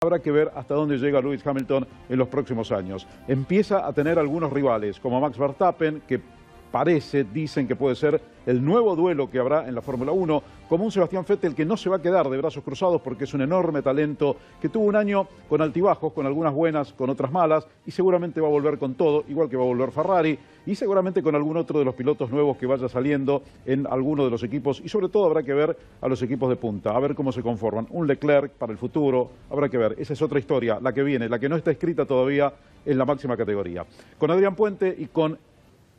Habrá que ver hasta dónde llega Lewis Hamilton en los próximos años. Empieza a tener algunos rivales, como Max Verstappen, que dicen que puede ser el nuevo duelo que habrá en la Fórmula 1, como un Sebastián Vettel que no se va a quedar de brazos cruzados porque es un enorme talento, que tuvo un año con altibajos, con algunas buenas, con otras malas, y seguramente va a volver con todo, igual que va a volver Ferrari, y seguramente con algún otro de los pilotos nuevos que vaya saliendo en alguno de los equipos, y sobre todo habrá que ver a los equipos de punta, a ver cómo se conforman. Un Leclerc para el futuro, habrá que ver, esa es otra historia, la que viene, la que no está escrita todavía en la máxima categoría. Con Adrián Puente y con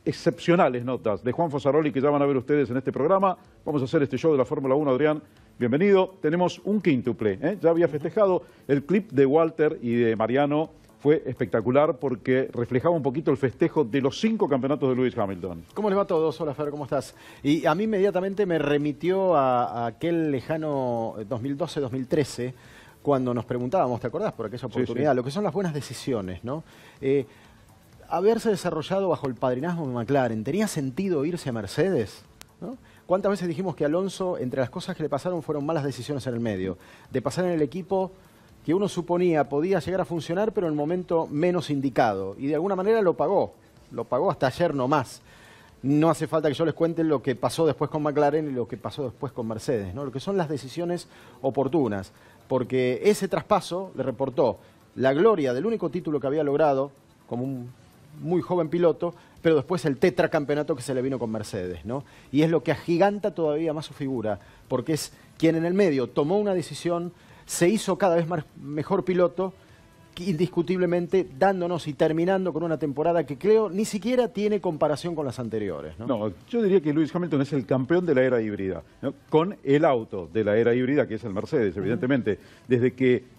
excepcionales notas de Juan Fosaroli que ya van a ver ustedes en este programa. Vamos a hacer este show de la Fórmula 1, Adrián. Bienvenido. Tenemos un quíntuple, ¿eh? Ya había festejado. El clip de Walter y de Mariano fue espectacular porque reflejaba un poquito el festejo de los 5 campeonatos de Lewis Hamilton. ¿Cómo les va a todos? Hola, Fer, ¿cómo estás? Y a mí inmediatamente me remitió a aquel lejano 2012-2013, cuando nos preguntábamos, ¿te acordás? Por aquella oportunidad, sí. Lo que son las buenas decisiones, ¿no? Haberse desarrollado bajo el padrinazgo de McLaren, ¿tenía sentido irse a Mercedes? ¿No? ¿Cuántas veces dijimos que Alonso, entre las cosas que le pasaron, fueron malas decisiones en el medio? De pasar en el equipo que uno suponía podía llegar a funcionar, pero en el momento menos indicado. Y de alguna manera lo pagó hasta ayer nomás. No hace falta que yo les cuente lo que pasó después con McLaren y lo que pasó después con Mercedes, ¿no? Lo que son las decisiones oportunas. Porque ese traspaso le reportó la gloria del único título que había logrado como un muy joven piloto, pero después el tetracampeonato que se le vino con Mercedes, ¿no? Y es lo que agiganta todavía más su figura, porque es quien en el medio tomó una decisión, se hizo cada vez mejor piloto, indiscutiblemente dándonos y terminando con una temporada que creo ni siquiera tiene comparación con las anteriores, ¿no? No, yo diría que Lewis Hamilton es el campeón de la era híbrida, ¿no? Con el auto de la era híbrida, que es el Mercedes, evidentemente. Desde que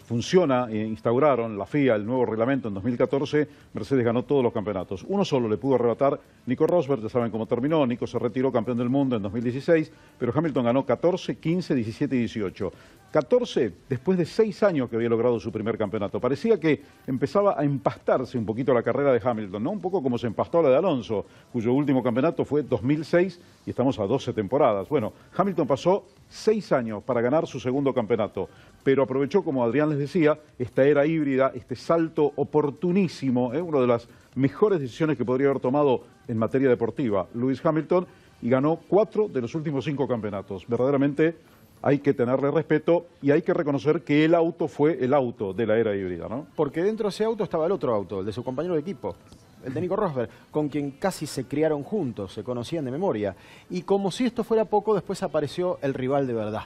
funciona e instauraron la FIA, el nuevo reglamento en 2014, Mercedes ganó todos los campeonatos. Uno solo le pudo arrebatar Nico Rosberg, ya saben cómo terminó. Nico se retiró campeón del mundo en 2016, pero Hamilton ganó 14, 15, 17 y 18. 14 después de 6 años que había logrado su primer campeonato. Parecía que empezaba a empastarse un poquito la carrera de Hamilton, ¿no? Un poco como se empastó la de Alonso, cuyo último campeonato fue 2006 y estamos a 12 temporadas. Bueno, Hamilton pasó 6 años para ganar su segundo campeonato, pero aprovechó, como Adrián les decía, esta era híbrida, este salto oportunísimo, una de las mejores decisiones que podría haber tomado en materia deportiva Lewis Hamilton, y ganó 4 de los últimos 5 campeonatos. Verdaderamente hay que tenerle respeto y hay que reconocer que el auto fue el auto de la era híbrida, ¿no? Porque dentro de ese auto estaba el otro auto, el de su compañero de equipo, el de Nico Rosberg, con quien casi se criaron juntos, se conocían de memoria. Y como si esto fuera poco, después apareció el rival de verdad,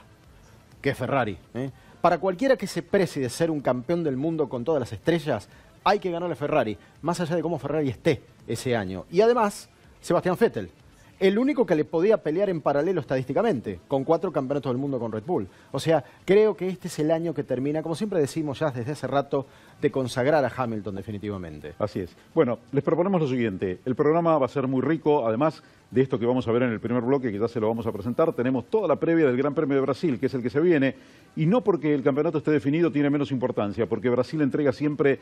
que es Ferrari, ¿eh? Para cualquiera que se precie de ser un campeón del mundo con todas las estrellas, hay que ganarle a Ferrari, más allá de cómo Ferrari esté ese año. Y además, Sebastián Vettel, el único que le podía pelear en paralelo estadísticamente, con 4 campeonatos del mundo con Red Bull. O sea, creo que este es el año que termina, como siempre decimos ya desde hace rato, de consagrar a Hamilton definitivamente. Así es. Bueno, les proponemos lo siguiente. El programa va a ser muy rico, además de esto que vamos a ver en el primer bloque, que ya se lo vamos a presentar. Tenemos toda la previa del Gran Premio de Brasil, que es el que se viene, y no porque el campeonato esté definido tiene menos importancia, porque Brasil entrega siempre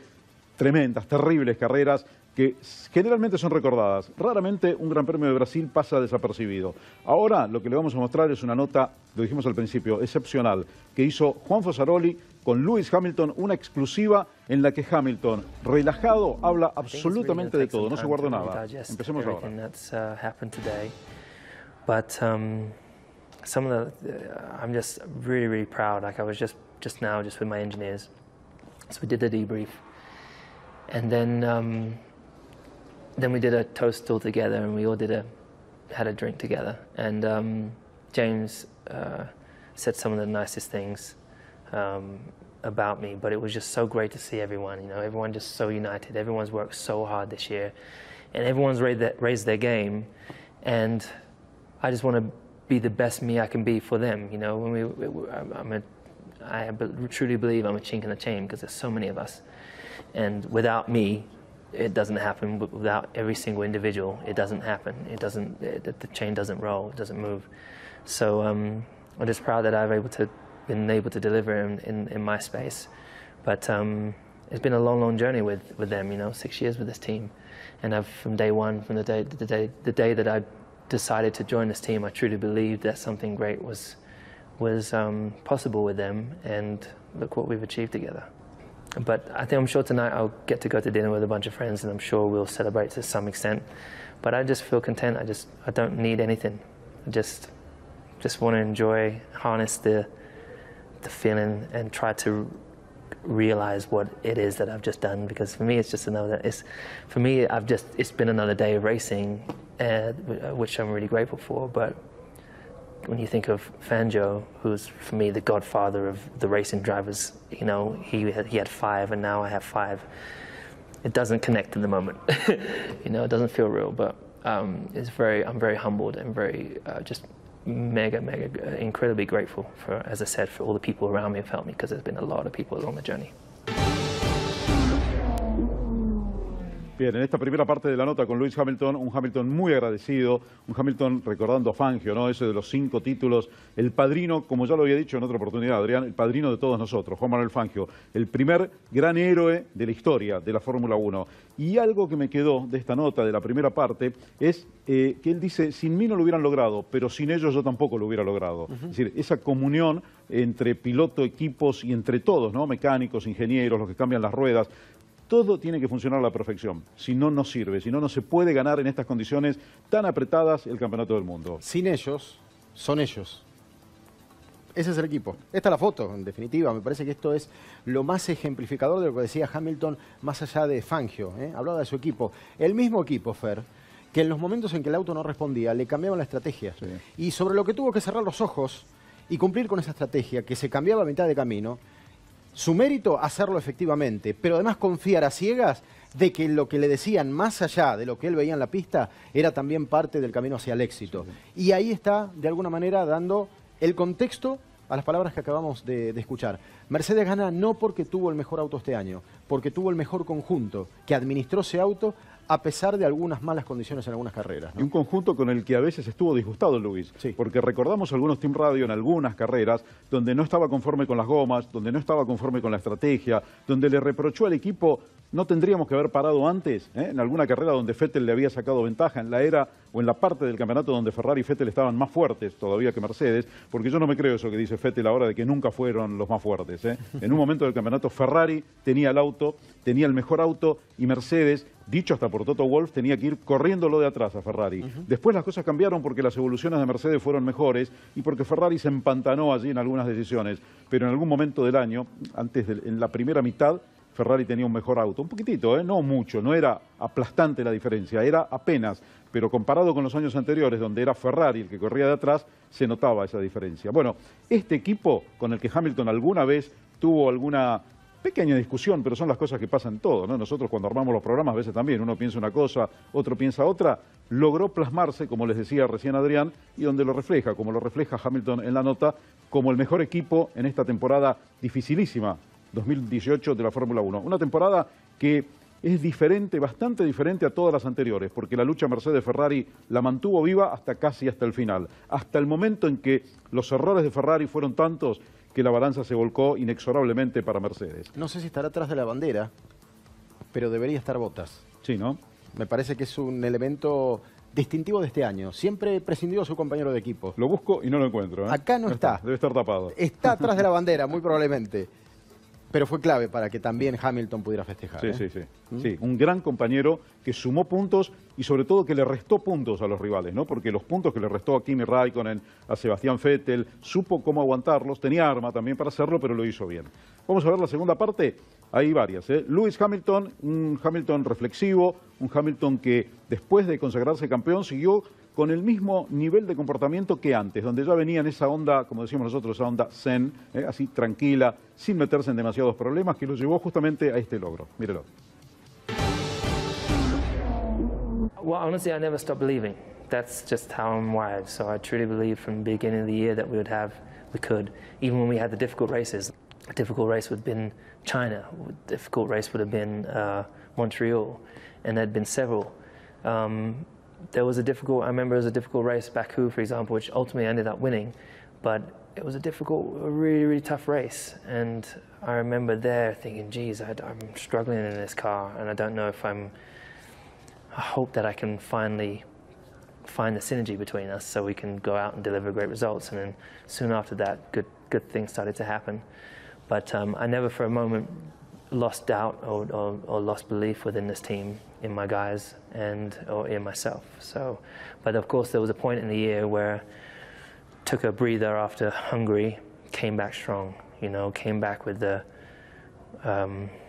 tremendas, terribles carreras que generalmente son recordadas. Raramente un Gran Premio de Brasil pasa desapercibido. Ahora lo que le vamos a mostrar es una nota, lo dijimos al principio, excepcional, que hizo Juan Fosaroli con Lewis Hamilton, una exclusiva en la que Hamilton, relajado, habla absolutamente de todo, no se guardó nada. Empecemos ahora. I'm just really proud. Like I was just now with my engineers, so we did the debrief. And then we did a toast all together, and we all had a drink together. And James said some of the nicest things about me, but it was just so great to see everyone. You know, everyone just so united. Everyone's worked so hard this year, and everyone's raised their game. And I just want to be the best me I can be for them. You know, when I truly believe I'm a chink in the chain because there's so many of us. And without me, it doesn't happen. Without every single individual, it doesn't happen. The chain doesn't roll, it doesn't move. So I'm just proud that I've been able to deliver in my space. But it's been a long journey with them, you know, 6 years with this team. And from day one, from the day that I decided to join this team, I truly believed that something great was possible with them. And look what we've achieved together. But I think I'm sure tonight I'll get to go to dinner with a bunch of friends, and I'm sure we'll celebrate to some extent. But I just feel content. I don't need anything. I just want to enjoy, harness the feeling, and try to realize what it is that I've just done. Because for me, it's just it's been another day of racing, which I'm really grateful for. But when you think of Fangio, who's for me the godfather of the racing drivers, you know, he had 5 and now I have 5. It doesn't connect in the moment. You know, it doesn't feel real, but I'm very humbled and very just mega incredibly grateful for, as I said, for all the people around me who felt me, because there's been a lot of people along the journey. Bien, en esta primera parte de la nota con Lewis Hamilton, un Hamilton muy agradecido, un Hamilton recordando a Fangio, ¿no? Ese de los 5 títulos, el padrino, como ya lo había dicho en otra oportunidad, Adrián, el padrino de todos nosotros, Juan Manuel Fangio, el primer gran héroe de la historia de la Fórmula 1. Y algo que me quedó de esta nota, de la primera parte, es que él dice, sin mí no lo hubieran logrado, pero sin ellos yo tampoco lo hubiera logrado. Es decir, esa comunión entre piloto, equipos y entre todos, ¿no? Mecánicos, ingenieros, los que cambian las ruedas. Todo tiene que funcionar a la perfección, si no, no sirve, si no, no se puede ganar en estas condiciones tan apretadas el campeonato del mundo. Sin ellos, son ellos. Ese es el equipo. Esta es la foto, en definitiva. Me parece que esto es lo más ejemplificador de lo que decía Hamilton, más allá de Fangio, ¿eh? Hablaba de su equipo. El mismo equipo, Fer, que en los momentos en que el auto no respondía, le cambiaban la estrategia. Sí. Y sobre lo que tuvo que cerrar los ojos y cumplir con esa estrategia, que se cambiaba a mitad de camino, su mérito, hacerlo efectivamente, pero además confiar a ciegas de que lo que le decían, más allá de lo que él veía en la pista, era también parte del camino hacia el éxito. Sí. Y ahí está, de alguna manera, dando el contexto a las palabras que acabamos de escuchar. Mercedes gana no porque tuvo el mejor auto este año, porque tuvo el mejor conjunto, que administró ese auto a pesar de algunas malas condiciones en algunas carreras, ¿no? Y un conjunto con el que a veces estuvo disgustado Lewis, sí. Porque recordamos algunos Team Radio en algunas carreras donde no estaba conforme con las gomas, donde no estaba conforme con la estrategia, donde le reprochó al equipo, no tendríamos que haber parado antes, en alguna carrera donde Vettel le había sacado ventaja, en la era o en la parte del campeonato donde Ferrari y Vettel estaban más fuertes todavía que Mercedes, porque yo no me creo eso que dice Vettel ahora de que nunca fueron los más fuertes. En un momento del campeonato Ferrari tenía el auto, tenía el mejor auto, y Mercedes, dicho hasta por Toto Wolff, tenía que ir corriéndolo de atrás a Ferrari. Después las cosas cambiaron porque las evoluciones de Mercedes fueron mejores y porque Ferrari se empantanó allí en algunas decisiones, pero en algún momento del año, en la primera mitad, Ferrari tenía un mejor auto, un poquitito, no mucho, no era aplastante la diferencia, era apenas, pero comparado con los años anteriores, donde era Ferrari el que corría de atrás, se notaba esa diferencia. Bueno, este equipo con el que Hamilton alguna vez tuvo alguna pequeña discusión, pero son las cosas que pasan en todo, ¿no? Nosotros cuando armamos los programas a veces también, uno piensa una cosa, otro piensa otra, logró plasmarse, como les decía recién Adrián, y donde lo refleja, como lo refleja Hamilton en la nota, como el mejor equipo en esta temporada dificilísima, 2018 de la Fórmula 1. Una temporada que es diferente, bastante diferente a todas las anteriores, porque la lucha Mercedes-Ferrari la mantuvo viva hasta el final, hasta el momento en que los errores de Ferrari fueron tantos que la balanza se volcó inexorablemente para Mercedes. No sé si estará atrás de la bandera, pero debería estar Bottas. Sí, ¿no? Me parece que es un elemento distintivo de este año. Siempre prescindió a su compañero de equipo. Lo busco y no lo encuentro, ¿eh? Acá no está. Debe estar tapado. Está atrás de la bandera, muy probablemente. Pero fue clave para que también Hamilton pudiera festejar. Sí, sí. Sí, un gran compañero que sumó puntos y sobre todo que le restó puntos a los rivales, ¿no? Porque los puntos que le restó a Kimi Raikkonen, a Sebastián Vettel, supo cómo aguantarlos, tenía arma también para hacerlo, pero lo hizo bien. Vamos a ver la segunda parte, hay varias, ¿eh? Lewis Hamilton, un Hamilton reflexivo, un Hamilton que después de consagrarse campeón siguió con el mismo nivel de comportamiento que antes, donde ya venía en esa onda, como decimos nosotros, esa onda zen, así tranquila, sin meterse en demasiados problemas, que lo llevó justamente a este logro. Mírelo. Well, honestly, I never stopped believing. That's just how I'm wired. So I truly believed from the beginning of the year that we could, even when we had the difficult races. A difficult race would have been China. A difficult race would have been Montreal, and there'd been several. I remember it was a difficult race, Baku, for example, which ultimately I ended up winning, but it was a really, really tough race. And I remember there thinking, geez, I'm struggling in this car, and I don't know if I hope that I can finally find the synergy between us so we can go out and deliver great results. And then soon after that, good things started to happen. But I never for a moment lost doubt or lost belief within this team, in my guys or in myself. So, but of course there was a point in the year where took a breather after Hungary, came back strong, you know, came back with the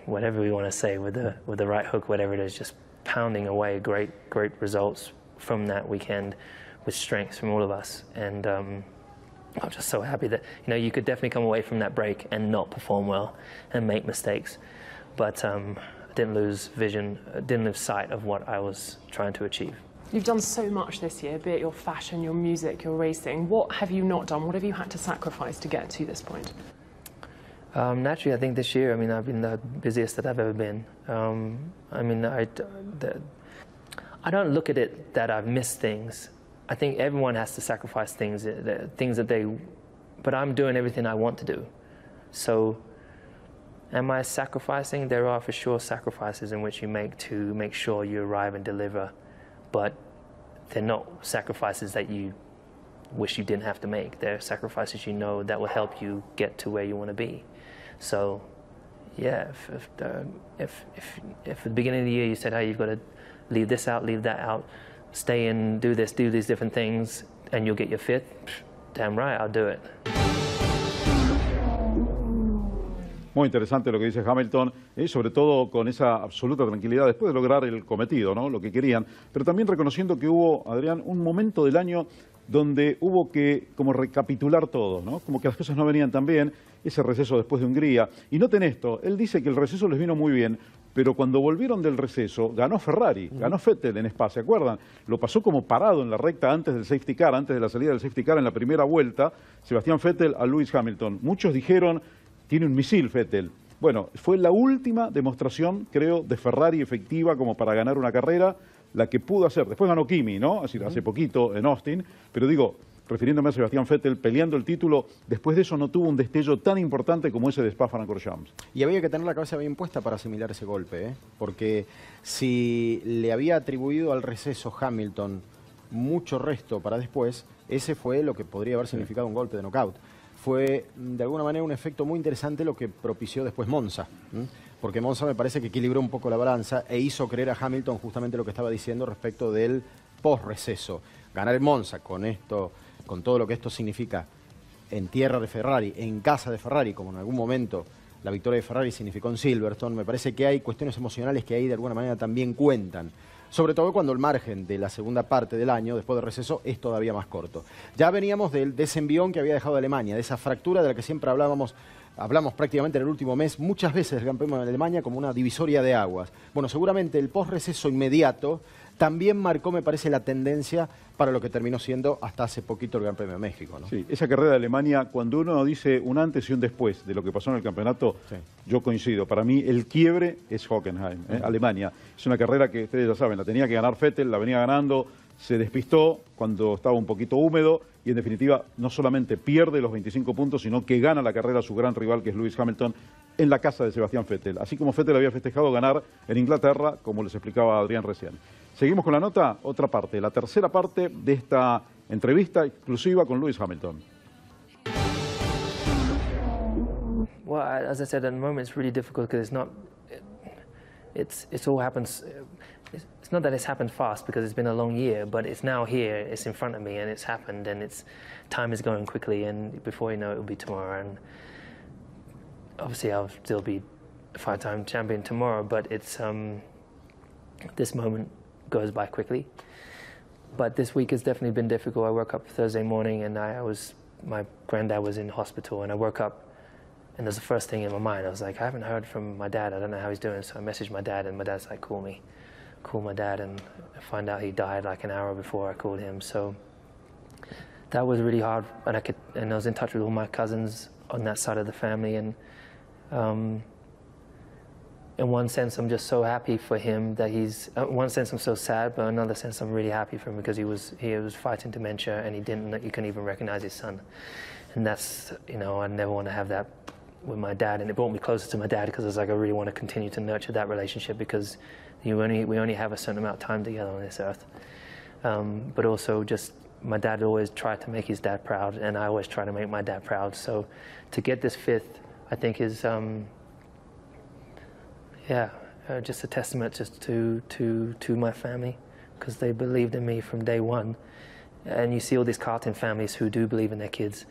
whatever we want to say, with the right hook, whatever it is, just pounding away great results from that weekend with strengths from all of us. And I'm just so happy that, you know, you could definitely come away from that break and not perform well and make mistakes. But I didn't lose vision, didn't lose sight of what I was trying to achieve. You've done so much this year, be it your fashion, your music, your racing. What have you not done? What have you had to sacrifice to get to this point? Naturally, I think this year, I mean, I've been the busiest that I've ever been. I mean, I don't look at it that I've missed things. I think everyone has to sacrifice things that they, but I'm doing everything I want to do. So, am I sacrificing? There are for sure sacrifices in which you make to make sure you arrive and deliver, but they're not sacrifices that you wish you didn't have to make. They're sacrifices you know that will help you get to where you want to be. So, yeah, if at the beginning of the year you said, hey, you've got to leave this out, leave that out, stay in, do this, do these different things, and you'll get your fifth, damn right, I'll do it. Muy interesante lo que dice Hamilton, sobre todo con esa absoluta tranquilidad después de lograr el cometido, ¿no? Lo que querían, pero también reconociendo que hubo, Adrián, un momento del año donde hubo que como recapitular todo, ¿no? Como que las cosas no venían tan bien, ese receso después de Hungría. Y noten esto, él dice que el receso les vino muy bien, pero cuando volvieron del receso, ganó Ferrari, ganó Vettel en Spa, ¿se acuerdan? Lo pasó como parado en la recta antes del safety car, antes de la salida del safety car en la primera vuelta, Sebastián Vettel a Lewis Hamilton. Muchos dijeron, tiene un misil Vettel. Bueno, fue la última demostración, creo, de Ferrari efectiva como para ganar una carrera, la que pudo hacer. Después ganó Kimi, ¿no? Así, hace poquito en Austin, pero digo, refiriéndome a Sebastián Vettel, peleando el título, después de eso no tuvo un destello tan importante como ese de Spa-Francorchamps. Y había que tener la cabeza bien puesta para asimilar ese golpe, ¿eh? Porque si le había atribuido al receso Hamilton mucho resto para después, ese fue lo que podría haber significado un golpe de knockout. Fue, de alguna manera, un efecto muy interesante lo que propició después Monza, porque Monza me parece que equilibró un poco la balanza e hizo creer a Hamilton justamente lo que estaba diciendo respecto del post-receso. Ganar en Monza con esto, con todo lo que esto significa en tierra de Ferrari, en casa de Ferrari, como en algún momento la victoria de Ferrari significó en Silverstone, me parece que hay cuestiones emocionales que ahí de alguna manera también cuentan. Sobre todo cuando el margen de la segunda parte del año, después del receso, es todavía más corto. Ya veníamos de ese envión que había dejado Alemania, de esa fractura de la que siempre hablamos prácticamente en el último mes, muchas veces del Gran Premio de Alemania como una divisoria de aguas. Bueno, seguramente el post-receso inmediato también marcó, me parece, la tendencia para lo que terminó siendo hasta hace poquito el Gran Premio de México, ¿no? Sí, esa carrera de Alemania, cuando uno dice un antes y un después de lo que pasó en el campeonato, sí, yo coincido. Para mí el quiebre es Hockenheim, Alemania. Es una carrera que ustedes ya saben, la tenía que ganar Vettel, la venía ganando, se despistó cuando estaba un poquito húmedo y en definitiva no solamente pierde los 25 puntos, sino que gana la carrera a su gran rival que es Lewis Hamilton en la casa de Sebastián Vettel. Así como Vettel había festejado ganar en Inglaterra, como les explicaba Adrián recién. Seguimos con la nota, otra parte, la tercera parte de esta entrevista exclusiva con Lewis Hamilton. Well, as I said, at the moment it's really difficult because it's all happens. It's not that it's happened fast because it's been a long year, but it's now here, it's in front of me, and it's happened, and time is going quickly, and before you know it, it'll be tomorrow. And obviously, I'll still be a 5-time champion tomorrow, but it's this moment goes by quickly. But this week has definitely been difficult. I woke up Thursday morning, and my granddad was in hospital, and I woke up. And there's the first thing in my mind. I was like, I haven't heard from my dad. I don't know how he's doing. So I messaged my dad, and my dad's like, call me. Call my dad, and I find out he died like an hour before I called him. So that was really hard. And I was in touch with all my cousins on that side of the family. And in one sense, I'm just so happy for him that he's. In one sense, I'm so sad, but in another sense, I'm really happy for him because he was fighting dementia, and he couldn't even recognize his son. And that's, you know, I never want to have that with my dad, and it brought me closer to my dad because I was like, I really want to continue to nurture that relationship because we only have a certain amount of time together on this earth. But also just my dad always tried to make his dad proud, and I always try to make my dad proud. So to get this fifth I think is, just a testament just to my family, because they believed in me from day one. And you see all these karting families who do believe in their kids,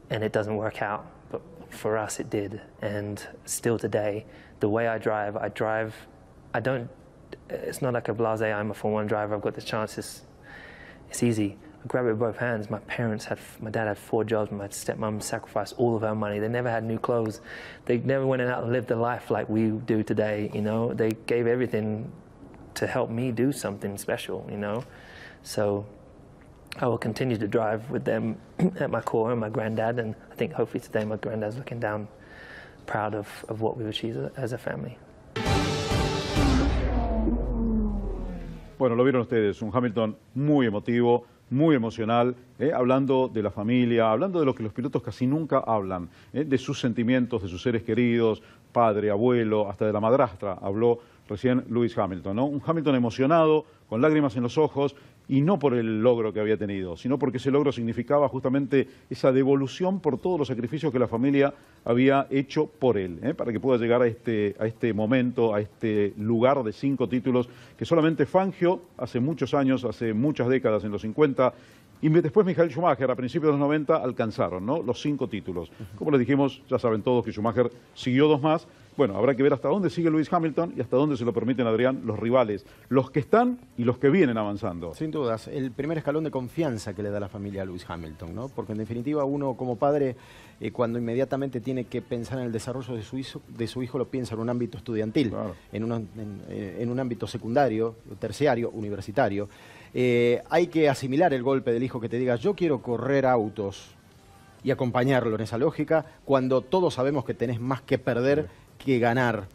and it doesn't work out. But for us, it did. And still today, the way I drive, it's not like a blasé, I'm a Formula 1 driver, I've got the chances. It's easy. I grab it with both hands. My dad had 4 jobs, my stepmom sacrificed all of her money. They never had new clothes. They never went out and lived a life like we do today, you know. They gave everything to help me do something special, you know. So I will continue to drive with them at my core and my granddad, and I think hopefully today my granddad's looking down proud of what we've achieved as a family. Bueno, lo vieron ustedes, un Hamilton muy emotivo, muy emocional, hablando de la familia, hablando de lo que los pilotos casi nunca hablan, de sus sentimientos, de sus seres queridos, padre, abuelo, hasta de la madrastra, habló recién Lewis Hamilton, ¿no? Un Hamilton emocionado, con lágrimas en los ojos, y no por el logro que había tenido, sino porque ese logro significaba justamente esa devolución por todos los sacrificios que la familia había hecho por él, para que pueda llegar a este momento, a este lugar de 5 títulos que solamente Fangio hace muchos años, hace muchas décadas, en los 50, y después Michael Schumacher a principios de los 90 alcanzaron, ¿no?, los 5 títulos. Como les dijimos, ya saben todos que Schumacher siguió 2 más. Bueno, habrá que ver hasta dónde sigue Lewis Hamilton y hasta dónde se lo permiten, Adrián, los rivales, los que están y los que vienen avanzando. Sin dudas, el primer escalón de confianza que le da la familia a Lewis Hamilton, ¿no? Porque en definitiva uno como padre, cuando inmediatamente tiene que pensar en el desarrollo de su hijo, lo piensa en un ámbito estudiantil, claro, en un ámbito secundario, terciario, universitario. Hay que asimilar el golpe del hijo que te diga, yo quiero correr autos, y acompañarlo en esa lógica, cuando todos sabemos que tenés más que perder que ganar.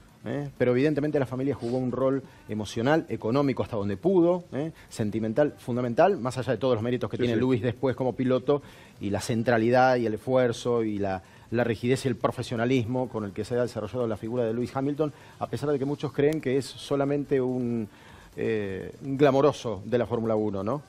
Pero evidentemente la familia jugó un rol emocional, económico hasta donde pudo, sentimental, fundamental, más allá de todos los méritos que tiene Lewis después como piloto, y la centralidad y el esfuerzo y la rigidez y el profesionalismo con el que se ha desarrollado la figura de Lewis Hamilton, a pesar de que muchos creen que es solamente un glamoroso de la Fórmula 1, ¿no?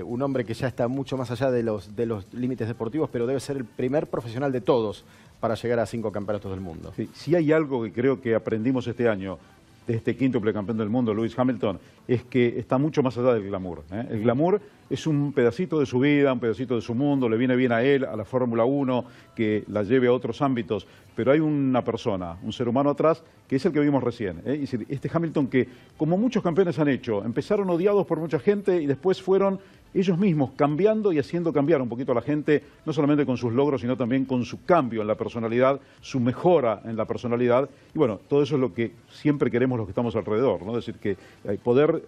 Un hombre que ya está mucho más allá de los límites deportivos, pero debe ser el primer profesional de todos para llegar a 5 campeonatos del mundo. Sí, si hay algo que creo que aprendimos este año de este quíntuple campeón del mundo, Lewis Hamilton, es que está mucho más allá del glamour. El glamour es un pedacito de su vida, un pedacito de su mundo, le viene bien a él, a la Fórmula 1, que la lleve a otros ámbitos, pero hay una persona, un ser humano atrás, que es el que vimos recién. Es decir, este Hamilton que, como muchos campeones han hecho, empezaron odiados por mucha gente y después fueron ellos mismos cambiando y haciendo cambiar un poquito a la gente, no solamente con sus logros, sino también con su cambio en la personalidad, su mejora en la personalidad. Y bueno, todo eso es lo que siempre queremos los que estamos alrededor, ¿no? Es decir, que poder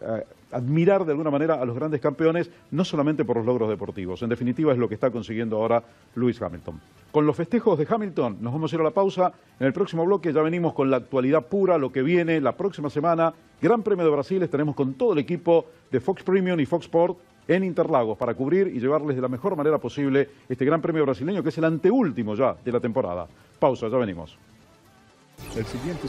admirar de alguna manera a los grandes campeones, no solamente por los logros deportivos. En definitiva, es lo que está consiguiendo ahora Lewis Hamilton. Con los festejos de Hamilton, nos vamos a ir a la pausa. En el próximo bloque ya venimos con la actualidad pura, lo que viene la próxima semana. Gran Premio de Brasil, estaremos con todo el equipo de Fox Premium y Fox Sport en Interlagos para cubrir y llevarles de la mejor manera posible este Gran Premio brasileño, que es el anteúltimo ya de la temporada. Pausa, ya venimos. El siguiente...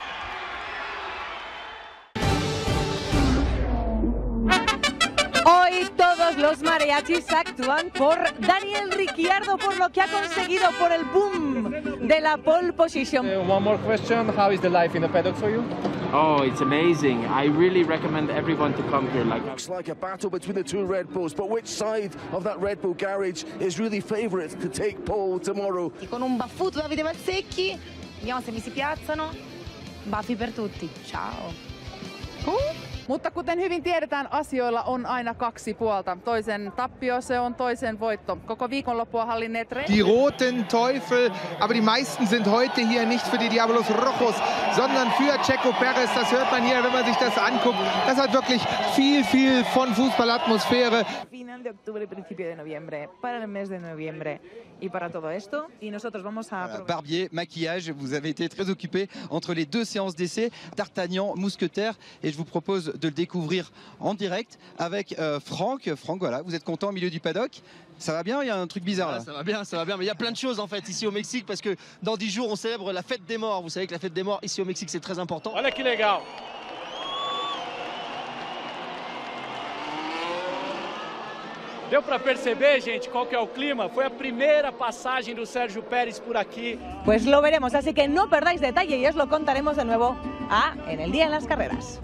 Hoy todos los mariachis actúan por Daniel Ricciardo, por lo que ha conseguido, por el boom de la pole position. One more question, how is the life in the paddock for you? Oh, it's amazing. I really recommend everyone to come here. Looks like a battle between the 2 Red Bulls, but which side of that Red Bull garage is really favourite to take pole tomorrow? Con un baffuto Davide Valsecchi, vediamo se mi si piazzano. Baffi per tutti. Ciao. Mutta kuten hyvin tiedetään, asioilla on aina 2 puolta. Toisen tappio, se on toisen voitto. Koko viikonloppua hallinneet... Die roten Teufel, aber die meisten sind heute hier nicht für die Diablos Rojos, sondern für Checo Perez. Das hört man hier, wenn man sich das anguckt. Das hat wirklich viel von Fußballatmosphäre. Final de octubre, principio de noviembre, para el mes de noviembre y para todo esto. Y nosotros vamos a... Barbier, maquillage, vous avez été très occupé entre les 2 séances d'essai, D'Artagnan, Mousquetaire, et je vous propose de le découvrir en direct avec Franck. Franck, voilà, vous êtes content au milieu du paddock? Ça va bien? Il y a un truc bizarre là. Ça va bien, mais il y a plein de choses en fait ici au Mexique parce que dans 10 jours on célèbre la fête des morts. Vous savez que la fête des morts ici au Mexique c'est très important. Olha que legal! Deu para perceber, gente, qual que é o clima? Foi a primeira passagem do Sérgio Pérez por aquí. Pues lo veremos, así que no perdáis detalle y os lo contaremos de nuevo en el Día en las Carreras.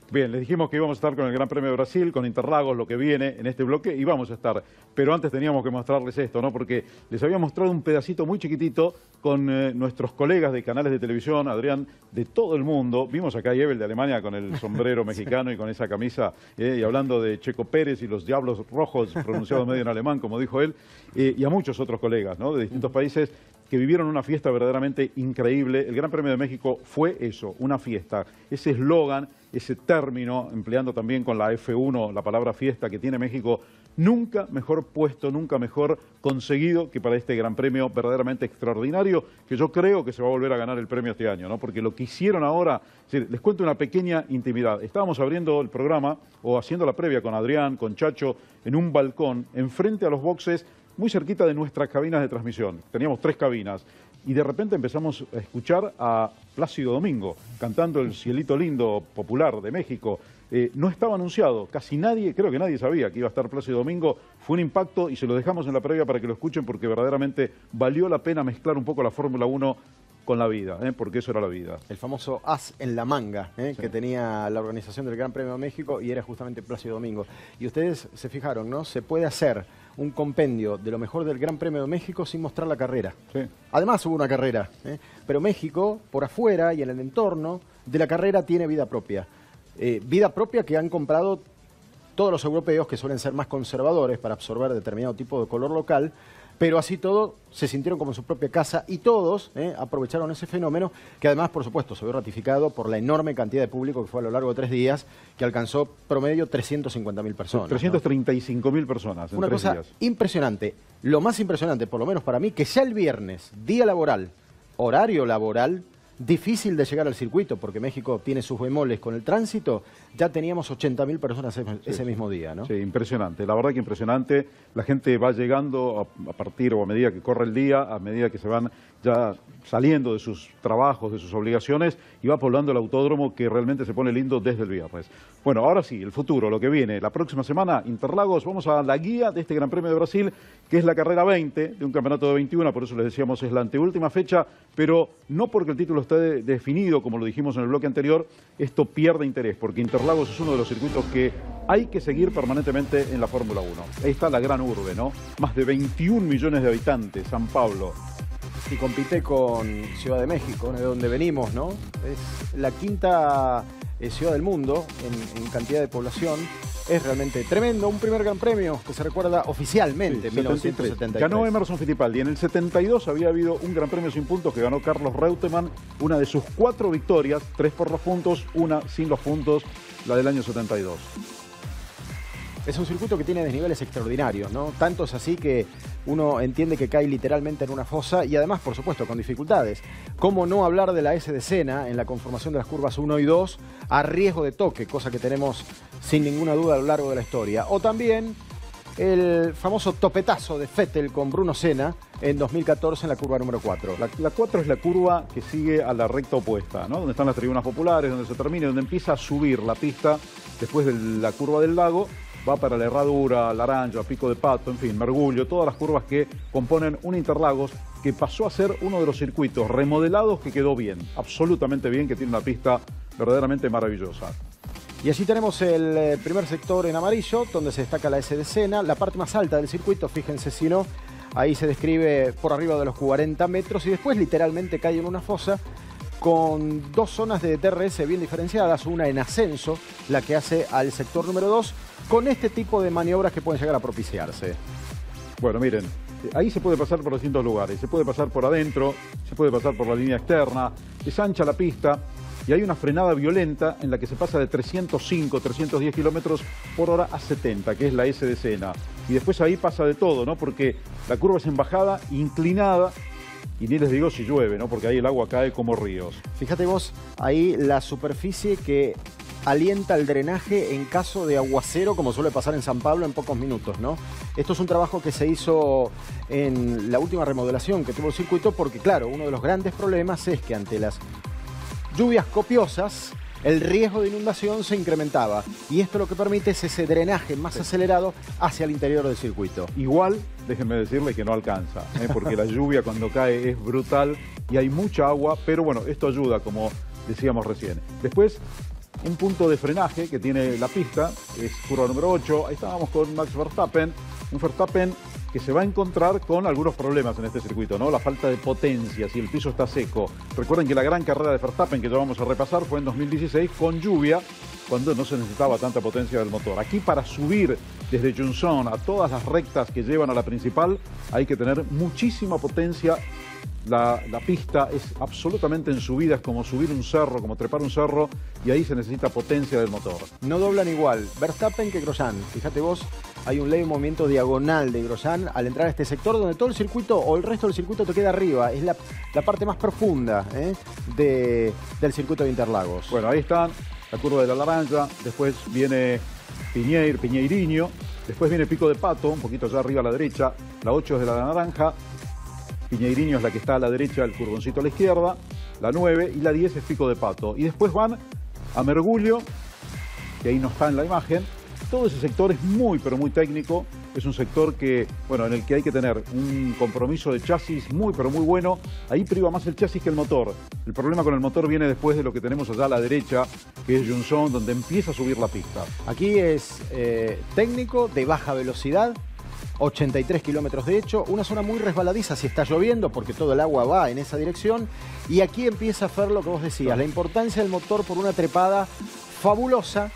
Bien, les dijimos que íbamos a estar con el Gran Premio de Brasil, con Interlagos, lo que viene en este bloque, y vamos a estar. Pero antes teníamos que mostrarles esto, ¿no? Porque les había mostrado un pedacito muy chiquitito con nuestros colegas de canales de televisión, Adrián, de todo el mundo. Vimos acá a Ebel de Alemania con el sombrero mexicano y con esa camisa, y hablando de Checo Pérez y los Diablos Rojos, pronunciado medio en alemán, como dijo él, y a muchos otros colegas, ¿no? De distintos países que vivieron una fiesta verdaderamente increíble. El Gran Premio de México fue eso, una fiesta. Ese eslogan, ese término, empleando también con la F1 la palabra fiesta que tiene México, nunca mejor puesto, nunca mejor conseguido que para este Gran Premio verdaderamente extraordinario, que yo creo que se va a volver a ganar el premio este año, ¿no? Porque lo que hicieron ahora, les cuento una pequeña intimidad. Estábamos abriendo el programa o haciendo la previa con Adrián, con Chacho, en un balcón, enfrente a los boxes, muy cerquita de nuestras cabinas de transmisión. Teníamos 3 cabinas y de repente empezamos a escuchar a Plácido Domingo cantando el Cielito Lindo popular de México. No estaba anunciado, casi nadie, creo que nadie sabía que iba a estar Plácido Domingo. Fue un impacto y se lo dejamos en la previa para que lo escuchen porque verdaderamente valió la pena mezclar un poco la Fórmula 1 con la vida, porque eso era la vida. El famoso as en la manga que tenía la organización del Gran Premio de México y era justamente Plácido Domingo. Y ustedes se fijaron, ¿no? Se puede hacer un compendio de lo mejor del Gran Premio de México sin mostrar la carrera. Sí. Además hubo una carrera, pero México, por afuera y en el entorno de la carrera, tiene vida propia. Vida propia que han comprado todos los europeos, que suelen ser más conservadores para absorber determinado tipo de color local, pero así todo se sintieron como en su propia casa y todos aprovecharon ese fenómeno que además, por supuesto, se vio ratificado por la enorme cantidad de público que fue a lo largo de 3 días, que alcanzó promedio 350.000 personas. 335.000 personas en una 3 cosa días. Impresionante. Lo más impresionante, por lo menos para mí, que ya el viernes, día laboral, horario laboral, difícil de llegar al circuito, porque México tiene sus bemoles con el tránsito, ya teníamos 80.000 personas ese mismo día, ¿no? Sí, impresionante, la verdad que impresionante. La gente va llegando a partir o a medida que corre el día, a medida que se van ya saliendo de sus trabajos, de sus obligaciones, y va poblando el autódromo que realmente se pone lindo desde el viernes. Bueno, ahora sí, el futuro, lo que viene. La próxima semana, Interlagos, vamos a la guía de este Gran Premio de Brasil, que es la carrera 20 de un campeonato de 21, por eso les decíamos es la anteúltima fecha, pero no porque el título esté definido, como lo dijimos en el bloque anterior, esto pierde interés, porque Interlagos es uno de los circuitos que hay que seguir permanentemente en la Fórmula 1. Ahí está la gran urbe, ¿no? Más de 21 millones de habitantes, San Pablo. Y compite con Ciudad de México, de donde venimos, ¿no? Es la 5ª ciudad del mundo en cantidad de población. Es realmente tremendo, un primer Gran Premio que se recuerda oficialmente en 1973. Ganó Emerson Fittipaldi. En el 72 había habido un Gran Premio sin puntos que ganó Carlos Reutemann, una de sus 4 victorias, 3 por los puntos, una sin los puntos, la del año 72. Es un circuito que tiene desniveles extraordinarios, ¿no? Tanto es así que uno entiende que cae literalmente en una fosa y además, por supuesto, con dificultades. ¿Cómo no hablar de la S de Senna en la conformación de las curvas 1 y 2 a riesgo de toque, cosa que tenemos sin ninguna duda a lo largo de la historia? O también el famoso topetazo de Vettel con Bruno Senna en 2014 en la curva número 4. La 4 es la curva que sigue a la recta opuesta, ¿no? Donde están las tribunas populares, donde se termina, donde empieza a subir la pista después de la curva del lago. Va para la Herradura, Laranja, Pico de Pato, en fin, Mergullo, todas las curvas que componen un Interlagos que pasó a ser uno de los circuitos remodelados que quedó bien, absolutamente bien, que tiene una pista verdaderamente maravillosa. Y allí tenemos el primer sector en amarillo, donde se destaca la S de Senna, la parte más alta del circuito, fíjense si no, ahí se describe por arriba de los 40 metros y después literalmente cae en una fosa con 2 zonas de DRS bien diferenciadas, una en ascenso, la que hace al sector número 2, con este tipo de maniobras que pueden llegar a propiciarse. Bueno, miren, ahí se puede pasar por distintos lugares, se puede pasar por adentro, se puede pasar por la línea externa, es ancha la pista y hay una frenada violenta en la que se pasa de 305, 310 kilómetros por hora a 70, que es la S de Senna. Y después ahí pasa de todo, ¿no? Porque la curva es en bajada, inclinada, y ni les digo si llueve, ¿no? Porque ahí el agua cae como ríos. Fíjate vos, ahí la superficie que alienta el drenaje en caso de aguacero, como suele pasar en San Pablo en pocos minutos, ¿no? Esto es un trabajo que se hizo en la última remodelación que tuvo el circuito, porque claro, uno de los grandes problemas es que ante las lluvias copiosas, el riesgo de inundación se incrementaba. Y esto lo que permite es ese drenaje más acelerado hacia el interior del circuito. Igual, déjenme decirle que no alcanza, porque la lluvia cuando cae es brutal y hay mucha agua, pero bueno, esto ayuda, como decíamos recién. Después, un punto de frenaje que tiene la pista, es curva número 8, ahí estábamos con Max Verstappen, un Verstappen que se va a encontrar con algunos problemas en este circuito, ¿no? La falta de potencia, si el piso está seco. Recuerden que la gran carrera de Verstappen, que ya vamos a repasar, fue en 2016 con lluvia, cuando no se necesitaba tanta potencia del motor. Aquí, para subir desde Junção a todas las rectas que llevan a la principal, hay que tener muchísima potencia. La pista es absolutamente en subida, es como subir un cerro, como trepar un cerro, y ahí se necesita potencia del motor. No doblan igual Verstappen que Grosjean. Fíjate vos, hay un leve movimiento diagonal de Grosjean al entrar a este sector, donde todo el circuito o el resto del circuito te queda arriba. Es la parte más profunda del circuito de Interlagos. Bueno, ahí están, la curva de la Laranja, después viene Pinheirinho, después viene Pico de Pato, un poquito allá arriba a la derecha, la 8 es de la Naranja, Pinheirinho es la que está a la derecha, el curvoncito a la izquierda, la 9 y la 10 es Pico de Pato. Y después van a Mergulho, que ahí no está en la imagen. Todo ese sector es muy, pero muy técnico. Es un sector que, bueno, en el que hay que tener un compromiso de chasis muy, pero muy bueno. Ahí priva más el chasis que el motor. El problema con el motor viene después de lo que tenemos allá a la derecha, que es Junção, donde empieza a subir la pista. Aquí es técnico, de baja velocidad, 83 kilómetros de hecho, una zona muy resbaladiza si está lloviendo, porque todo el agua va en esa dirección. Y aquí empieza a hacer lo que vos decías, la importancia del motor por una trepada fabulosa,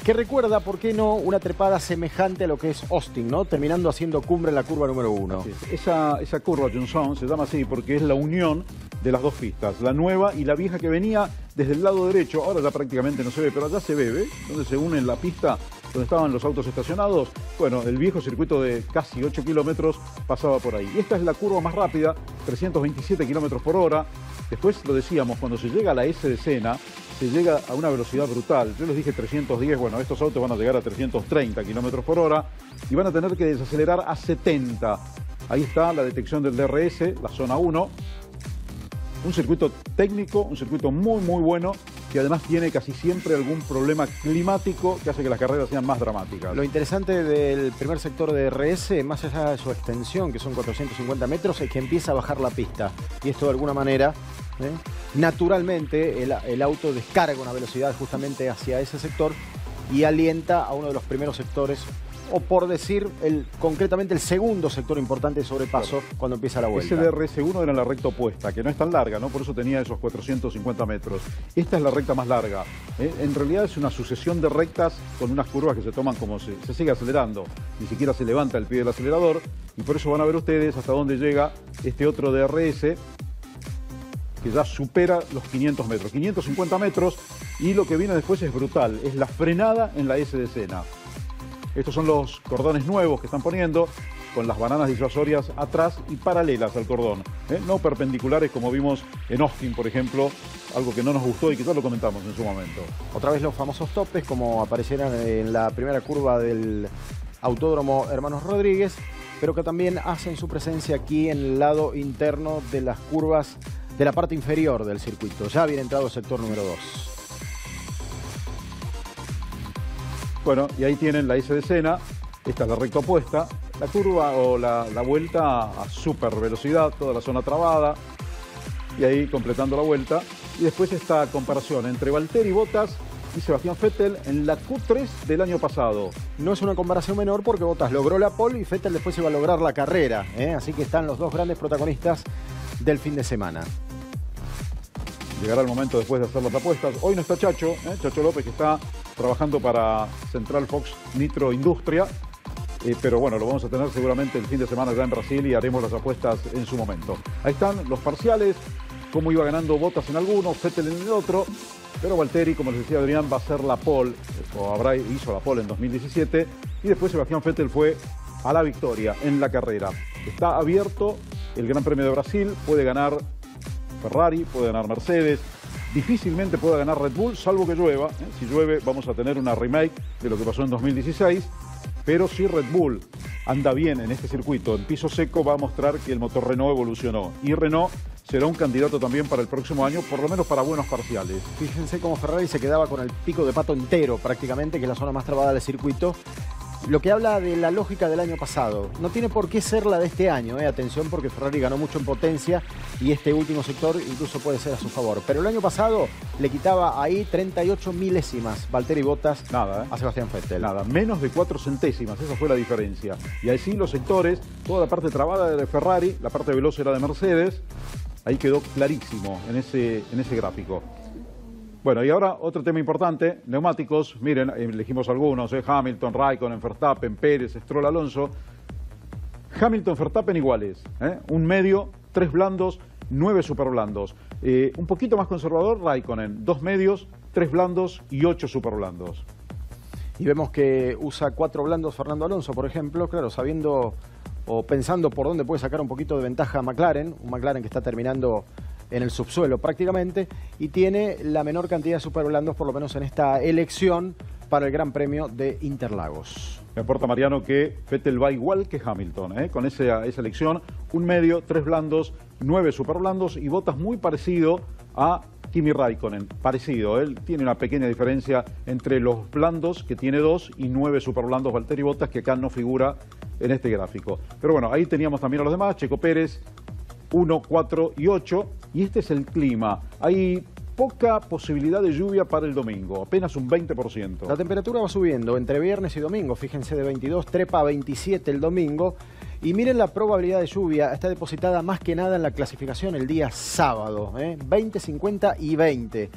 que recuerda, ¿por qué no?, una trepada semejante a lo que es Austin, ¿no? Terminando haciendo cumbre en la curva número 1. Esa curva Junção se llama así porque es la unión de las dos pistas, la nueva y la vieja, que venía desde el lado derecho. Ahora ya prácticamente no se ve, pero allá se ve, ¿ves? Donde se unen la pista, donde estaban los autos estacionados. Bueno, el viejo circuito de casi 8 kilómetros pasaba por ahí. Y esta es la curva más rápida, 327 kilómetros por hora. Después, lo decíamos, cuando se llega a la S de Senna, se llega a una velocidad brutal. Yo les dije 310, bueno, estos autos van a llegar a 330 kilómetros por hora y van a tener que desacelerar a 70. Ahí está la detección del DRS, la zona 1. Un circuito técnico, un circuito muy, muy bueno, que además tiene casi siempre algún problema climático que hace que las carreras sean más dramáticas. Lo interesante del primer sector de DRS, más allá de su extensión, que son 450 metros, es que empieza a bajar la pista. Y esto, de alguna manera, naturalmente, el auto descarga una velocidad justamente hacia ese sector y alienta a uno de los primeros sectores, o por decir concretamente el segundo sector importante de sobrepaso, claro, cuando empieza la vuelta. Ese DRS1 era la recta opuesta, que no es tan larga, ¿no? Por eso tenía esos 450 metros. Esta es la recta más larga. En realidad es una sucesión de rectas con unas curvas que se toman como se sigue acelerando. Ni siquiera se levanta el pie del acelerador, y por eso van a ver ustedes hasta dónde llega este otro DRS, que ya supera los 500 metros. 550 metros, y lo que viene después es brutal. Es la frenada en la S de Senna. Estos son los cordones nuevos que están poniendo, con las bananas disuasorias atrás y paralelas al cordón, no perpendiculares como vimos en Austin, por ejemplo, algo que no nos gustó y que ya lo comentamos en su momento. Otra vez los famosos topes, como aparecieran en la primera curva del Autódromo Hermanos Rodríguez, pero que también hacen su presencia aquí en el lado interno de las curvas de la parte inferior del circuito. Ya había entrado el sector número 2. Bueno, y ahí tienen la S de Senna, esta es la recta opuesta, la curva o la vuelta a super velocidad, toda la zona trabada, y ahí completando la vuelta. Y después esta comparación entre Valtteri Bottas y Sebastián Vettel en la Q3 del año pasado. No es una comparación menor porque Bottas logró la pole y Vettel después iba a lograr la carrera, así que están los dos grandes protagonistas del fin de semana. Llegará el momento después de hacer las apuestas. Hoy no está Chacho, Chacho López, que está trabajando para Central Fox Nitro Industria, pero bueno, lo vamos a tener seguramente el fin de semana ya en Brasil y haremos las apuestas en su momento. Ahí están los parciales, cómo iba ganando Bottas en algunos, Vettel en el otro, pero Valtteri, como les decía Adrián, va a ser la pole, hizo la pole en 2017, y después Sebastián Vettel fue a la victoria en la carrera. Está abierto el Gran Premio de Brasil, puede ganar Ferrari, puede ganar Mercedes, difícilmente pueda ganar Red Bull, salvo que llueva. Si llueve vamos a tener una remake de lo que pasó en 2016. Pero si Red Bull anda bien en este circuito, en piso seco, va a mostrar que el motor Renault evolucionó. Y Renault será un candidato también para el próximo año, por lo menos para buenos parciales. Fíjense cómo Ferrari se quedaba con el pico de pato entero prácticamente, que es la zona más trabada del circuito. Lo que habla de la lógica del año pasado. No tiene por qué ser la de este año, atención, porque Ferrari ganó mucho en potencia y este último sector incluso puede ser a su favor. Pero el año pasado le quitaba ahí 38 milésimas Valtteri Bottas a Sebastián Vettel. Nada, menos de 4 centésimas, esa fue la diferencia. Y así los sectores, toda la parte trabada era de Ferrari, la parte veloz era de Mercedes, ahí quedó clarísimo en ese gráfico. Bueno, y ahora otro tema importante, neumáticos. Miren, elegimos algunos, Hamilton, Raikkonen, Verstappen, Pérez, Stroll, Alonso. Hamilton, Verstappen iguales, un medio, 3 blandos, 9 superblandos. Un poquito más conservador, Raikkonen, 2 medios, 3 blandos y 8 superblandos. Y vemos que usa 4 blandos Fernando Alonso, por ejemplo, claro, sabiendo o pensando por dónde puede sacar un poquito de ventaja a McLaren, un McLaren que está terminando en el subsuelo prácticamente, y tiene la menor cantidad de superblandos, por lo menos en esta elección, para el Gran Premio de Interlagos. Me aporta Mariano que Vettel va igual que Hamilton, con esa elección, un medio, 3 blandos, 9 superblandos, y Bottas muy parecido a Kimi Raikkonen, parecido, él tiene una pequeña diferencia entre los blandos, que tiene 2, y 9 superblandos Valtteri Bottas, que acá no figura en este gráfico. Pero bueno, ahí teníamos también a los demás, Checo Pérez, 1, 4 y 8, y este es el clima. Hay poca posibilidad de lluvia para el domingo, apenas un 20%. La temperatura va subiendo entre viernes y domingo, fíjense, de 22 trepa a 27 el domingo. Y miren la probabilidad de lluvia, está depositada más que nada en la clasificación el día sábado, 20, 50 y 20.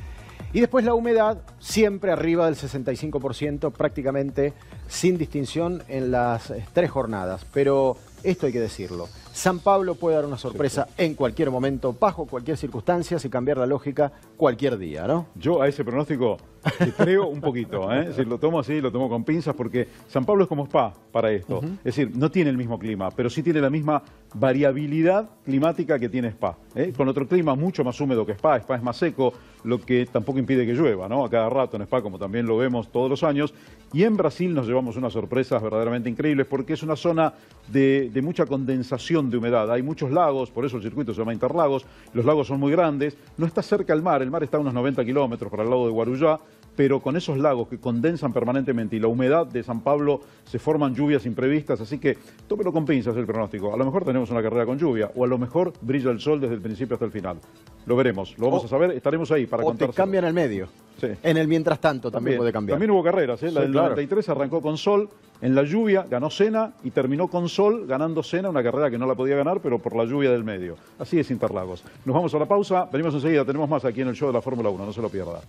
Y después la humedad siempre arriba del 65%, prácticamente sin distinción en las 3 jornadas. Pero esto hay que decirlo. San Pablo puede dar una sorpresa en cualquier momento, bajo cualquier circunstancia, si cambiar la lógica, cualquier día, ¿no? Yo a ese pronóstico te creo un poquito, Si lo tomo así, lo tomo con pinzas, porque San Pablo es como Spa para esto. Es decir, no tiene el mismo clima, pero sí tiene la misma variabilidad climática que tiene Spa. Con otro clima mucho más húmedo que Spa es más seco, lo que tampoco impide que llueva, ¿no? A cada rato en Spa, como también lo vemos todos los años. Y en Brasil nos llevamos unas sorpresas verdaderamente increíbles, porque es una zona de mucha condensación de humedad. Hay muchos lagos, por eso el circuito se llama Interlagos. Los lagos son muy grandes, no está cerca el mar está a unos 90 kilómetros para el lado de Guarujá, pero con esos lagos que condensan permanentemente y la humedad de San Pablo se forman lluvias imprevistas, así que tómelo con pinzas el pronóstico. A lo mejor tenemos una carrera con lluvia, o a lo mejor brilla el sol desde el principio hasta el final. Lo veremos, lo vamos a saber, estaremos ahí para contar. O te cambian el medio. Sí. En el mientras tanto también puede cambiar. También hubo carreras, La del claro. 93 arrancó con sol, en la lluvia ganó Senna y terminó con sol ganando Senna, una carrera que no la podía ganar, pero por la lluvia del medio. Así es Interlagos. Nos vamos a la pausa, venimos enseguida, tenemos más aquí en el show de la Fórmula 1, no se lo pierda.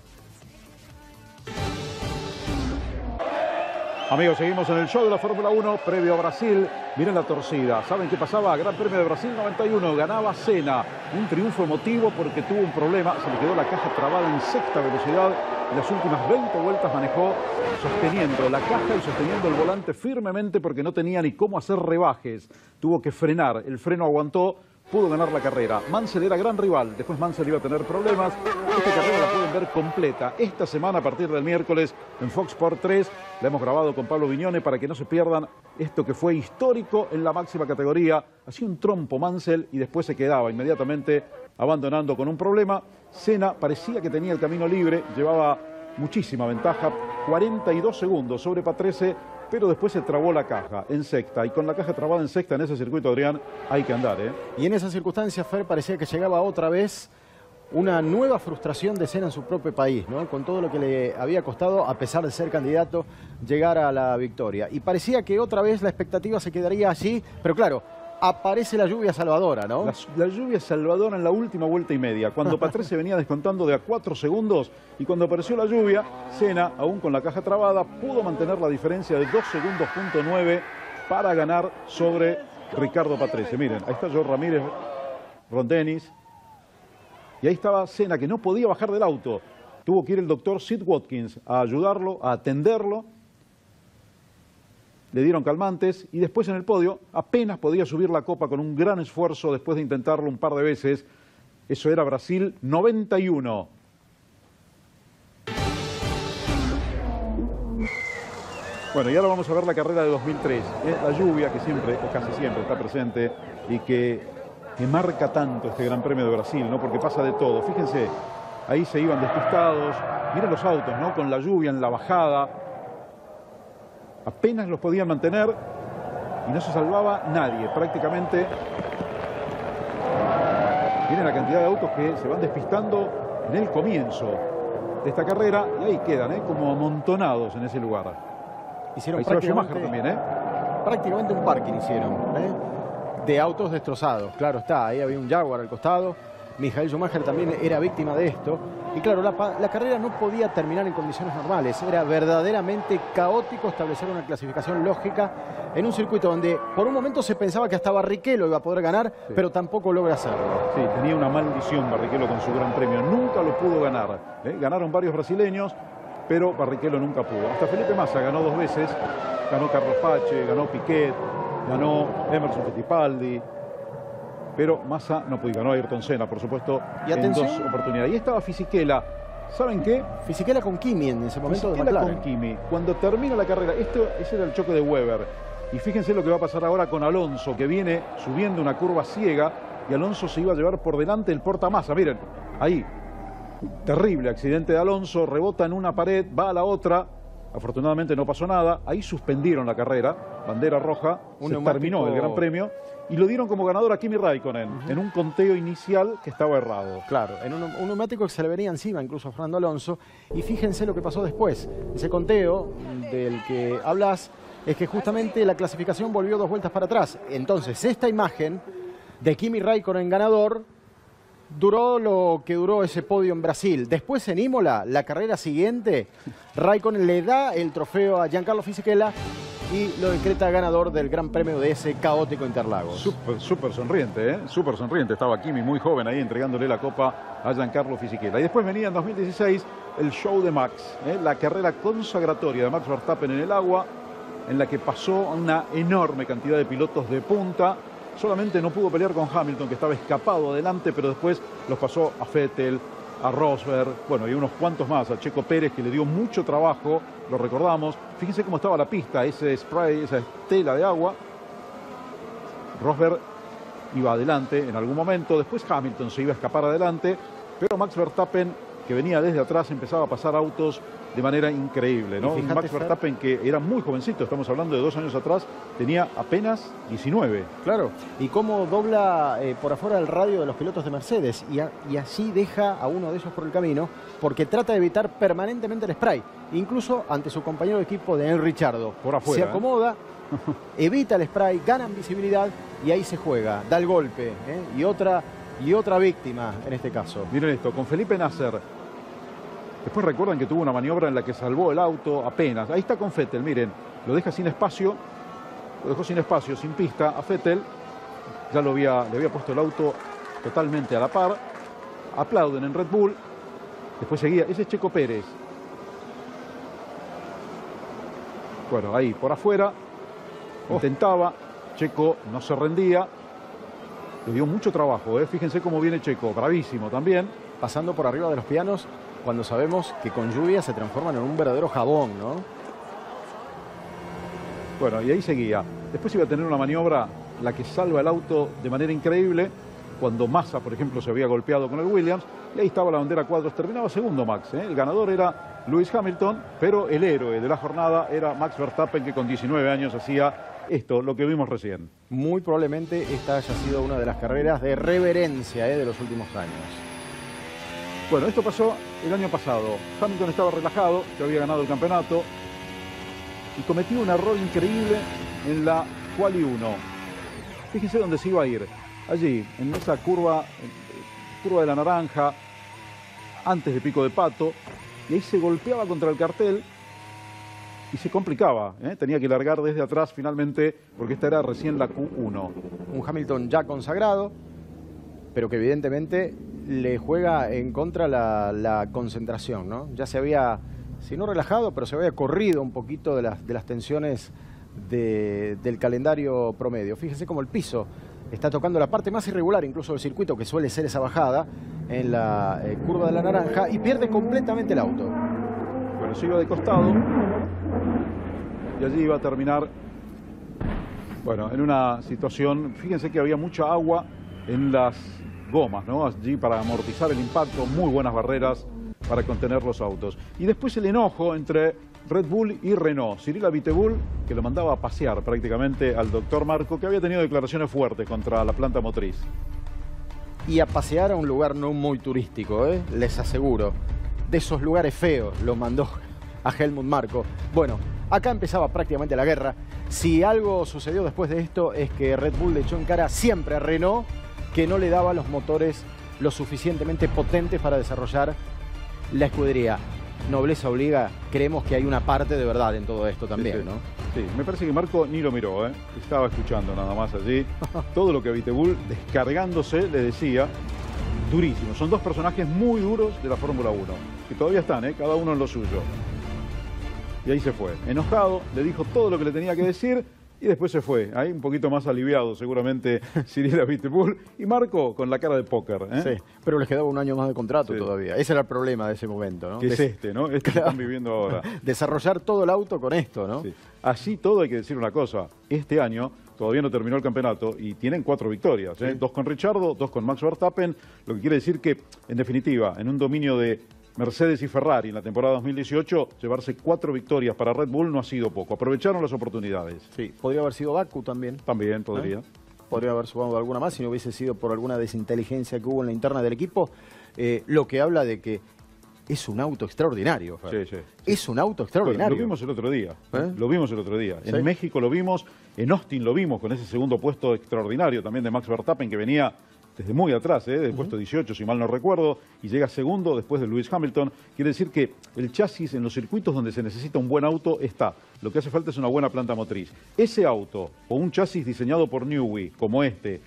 Amigos, seguimos en el show de la Fórmula 1, previo a Brasil. Miren la torcida. ¿Saben qué pasaba? Gran Premio de Brasil 91, ganaba Senna. Un triunfo emotivo porque tuvo un problema, se le quedó la caja trabada en sexta velocidad. Y las últimas 20 vueltas manejó sosteniendo la caja y sosteniendo el volante firmemente porque no tenía ni cómo hacer rebajes. Tuvo que frenar, el freno aguantó. Pudo ganar la carrera. Mansell era gran rival, después Mansell iba a tener problemas. Esta carrera la pueden ver completa esta semana a partir del miércoles en Fox Sport 3. La hemos grabado con Pablo Viñone para que no se pierdan esto que fue histórico en la máxima categoría. Hacía un trompo Mansell y después se quedaba inmediatamente abandonando con un problema. Senna parecía que tenía el camino libre, llevaba muchísima ventaja, 42 segundos sobre Patrese, pero después se trabó la caja en sexta, y con la caja trabada en sexta en ese circuito, Adrián, hay que andar, Y en esa circunstancia, Fer, parecía que llegaba otra vez una nueva frustración de Senna en su propio país, ¿no? Con todo lo que le había costado, a pesar de ser candidato, llegar a la victoria. Y parecía que otra vez la expectativa se quedaría allí, pero claro, aparece la lluvia salvadora, ¿no? La lluvia salvadora en la última vuelta y media, cuando Patrese venía descontando de a 4 segundos, y cuando apareció la lluvia, Senna, aún con la caja trabada, pudo mantener la diferencia de 2 segundos, .9 para ganar sobre Ricardo Patrese. Miren, ahí está George Ramírez, Ron Dennis, y ahí estaba Senna, que no podía bajar del auto. Tuvo que ir el doctor Sid Watkins a ayudarlo, a atenderlo. Le dieron calmantes y después en el podio apenas podía subir la copa con un gran esfuerzo después de intentarlo un par de veces. Eso era Brasil 91. Bueno, y ahora vamos a ver la carrera de 2003. La lluvia que siempre, o casi siempre, está presente y que marca tanto este Gran Premio de Brasil, ¿no? Porque pasa de todo. Fíjense, ahí se iban despistados. Miren los autos, ¿no? Con la lluvia en la bajada. Apenas los podían mantener y no se salvaba nadie, prácticamente. Miren la cantidad de autos que se van despistando en el comienzo de esta carrera y ahí quedan, como amontonados en ese lugar. Hicieron prácticamente un parking hicieron, de autos destrozados. Claro está, ahí había un Jaguar al costado. Michael Schumacher también era víctima de esto. Y claro, la carrera no podía terminar en condiciones normales. Era verdaderamente caótico establecer una clasificación lógica en un circuito donde por un momento se pensaba que hasta Barrichello iba a poder ganar, pero tampoco logra hacerlo. Sí, tenía una maldición Barrichello con su Gran Premio. Nunca lo pudo ganar. Ganaron varios brasileños, pero Barrichello nunca pudo. Hasta Felipe Massa ganó 2 veces. Ganó Carlos Pache, ganó Piquet, ganó Emerson Fittipaldi. Pero Massa no pudo, ganó Ayrton Senna, por supuesto, en 2 oportunidades. Y estaba Fisichella. ¿Saben qué? Fisichella con Kimi en ese momento. Fisichella con Kimi. Cuando termina la carrera, ese era el choque de Weber. Y fíjense lo que va a pasar ahora con Alonso, que viene subiendo una curva ciega y Alonso se iba a llevar por delante el portamasa. Miren, ahí, terrible accidente de Alonso, rebota en una pared, va a la otra. Afortunadamente no pasó nada. Ahí suspendieron la carrera, bandera roja, se terminó el Gran Premio y lo dieron como ganador a Kimi Räikkönen en un conteo inicial que estaba errado. Claro, en un neumático que se le venía encima incluso a Fernando Alonso. Y fíjense lo que pasó después. Ese conteo del que hablas es que justamente la clasificación volvió 2 vueltas para atrás. Entonces esta imagen de Kimi Räikkönen ganador duró lo que duró ese podio en Brasil. Después en Imola, la carrera siguiente, Räikkönen le da el trofeo a Giancarlo Fisichella y lo decreta ganador del Gran Premio de ese caótico Interlagos. Súper sonriente, súper sonriente. Estaba Kimi muy joven ahí entregándole la copa a Giancarlo Fisichella. Y después venía en 2016 el show de Max, la carrera consagratoria de Max Verstappen en el agua, en la que pasó a una enorme cantidad de pilotos de punta. Solamente no pudo pelear con Hamilton, que estaba escapado adelante, pero después los pasó a Vettel, a Rosberg, bueno, y unos cuantos más, a Checo Pérez, que le dio mucho trabajo, lo recordamos. Fíjense cómo estaba la pista, ese spray, esa estela de agua. Rosberg iba adelante en algún momento, después Hamilton se iba a escapar adelante, pero Max Verstappen, que venía desde atrás, empezaba a pasar autos de manera increíble, ¿no? Fíjate, Max Verstappen, que era muy jovencito, estamos hablando de 2 años atrás, tenía apenas 19. Claro, y cómo dobla por afuera el radio de los pilotos de Mercedes y así deja a uno de ellos por el camino, porque trata de evitar permanentemente el spray, incluso ante su compañero de equipo de Daniel Ricciardo. Por afuera, se acomoda, evita el spray, ganan visibilidad y ahí se juega, da el golpe, y otra víctima en este caso. Miren esto, con Felipe Nasser. Después recuerdan que tuvo una maniobra en la que salvó el auto apenas. Ahí está con Vettel, miren, lo deja sin espacio, lo dejó sin espacio, sin pista a Vettel. Ya le había puesto el auto totalmente a la par. Aplauden en Red Bull. Después seguía, ese es Checo Pérez. Bueno, ahí por afuera, intentaba, Checo no se rendía. Le dio mucho trabajo, fíjense cómo viene Checo, bravísimo también. Pasando por arriba de los pianos, cuando sabemos que con lluvia se transforman en un verdadero jabón, ¿no? Bueno, y ahí seguía. Después iba a tener una maniobra, la que salva el auto de manera increíble, cuando Massa, por ejemplo, se había golpeado con el Williams, y ahí estaba la bandera cuadros. Terminaba segundo Max, El ganador era Lewis Hamilton, pero el héroe de la jornada era Max Verstappen, que con 19 años hacía esto, lo que vimos recién. Muy probablemente esta haya sido una de las carreras de reverencia de los últimos años. Bueno, esto pasó el año pasado. Hamilton estaba relajado, que había ganado el campeonato, y cometió un error increíble en la Quali 1. Fíjense dónde se iba a ir. Allí, en esa curva de la naranja, antes de Pico de Pato, y ahí se golpeaba contra el cartel y se complicaba. Tenía que largar desde atrás finalmente, porque esta era recién la Q1. Un Hamilton ya consagrado, pero que evidentemente le juega en contra la concentración, ¿no? Ya se había, si no relajado, pero se había corrido un poquito de las tensiones del calendario promedio. Fíjense cómo el piso está tocando la parte más irregular incluso del circuito, que suele ser esa bajada en la curva de la naranja, y pierde completamente el auto. Bueno, se iba de costado. y allí iba a terminar, bueno, en una situación, fíjense que había mucha agua en las gomas, ¿no? Allí para amortizar el impacto, muy buenas barreras para contener los autos. Y después el enojo entre Red Bull y Renault. Cyril Abiteboul, que lo mandaba a pasear prácticamente al doctor Marco, que había tenido declaraciones fuertes contra la planta motriz. Y a pasear a un lugar no muy turístico, les aseguro. De esos lugares feos lo mandó a Helmut Marko. Bueno, acá empezaba prácticamente la guerra. Si algo sucedió después de esto es que Red Bull le echó en cara siempre a Renault que no le daba los motores lo suficientemente potentes para desarrollar la escudería. Nobleza obliga, creemos que hay una parte de verdad en todo esto también, sí, sí. ¿no? Sí, me parece que Marco ni lo miró, estaba escuchando nada más allí. Todo lo que Abiteboul, descargándose, le decía, durísimo. Son dos personajes muy duros de la Fórmula 1, que todavía están, cada uno en lo suyo. Y ahí se fue. Enojado, le dijo todo lo que le tenía que decir y después se fue. Ahí un poquito más aliviado seguramente Cyril Abiteboul y Marco con la cara de póker. Sí, pero les quedaba un año más de contrato todavía. Ese era el problema de ese momento, ¿no? Que es este, ¿no? Este que están viviendo ahora. Desarrollar todo el auto con esto, ¿no? Sí. Así todo hay que decir una cosa. Este año todavía no terminó el campeonato y tienen 4 victorias. Sí. 2 con Ricciardo, 2 con Max Verstappen, lo que quiere decir que, en definitiva, en un dominio de Mercedes y Ferrari en la temporada 2018, llevarse 4 victorias para Red Bull no ha sido poco. Aprovecharon las oportunidades. Sí, podría haber sido Baku también. También podría. Podría haber sumado alguna más si no hubiese sido por alguna desinteligencia que hubo en la interna del equipo. Lo que habla de que es un auto extraordinario, Fer. Sí. Es un auto extraordinario. Bueno, lo vimos el otro día. Lo vimos el otro día. ¿Sí? En México lo vimos, en Austin lo vimos con ese segundo puesto extraordinario también de Max Verstappen, que venía desde muy atrás, del puesto 18, si mal no recuerdo, y llega segundo después de Lewis Hamilton. Quiere decir que el chasis en los circuitos donde se necesita un buen auto está. Lo que hace falta es una buena planta motriz. Ese auto, o un chasis diseñado por Newey, como este,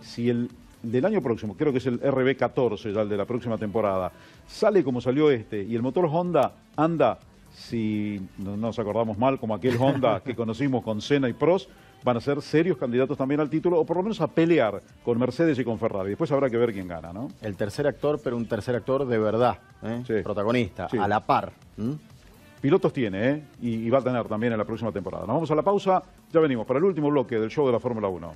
si el del año próximo, creo que es el RB14, ya el de la próxima temporada, sale como salió este, y el motor Honda anda, si no nos acordamos mal, como aquel Honda que conocimos con Senna y Prost, van a ser serios candidatos también al título, o por lo menos a pelear con Mercedes y con Ferrari. Después habrá que ver quién gana, ¿no? El tercer actor, pero un tercer actor de verdad, Sí. protagonista, Sí. a la par. Pilotos tiene, y va a tener también en la próxima temporada. Nos vamos a la pausa, ya venimos para el último bloque del show de la Fórmula 1.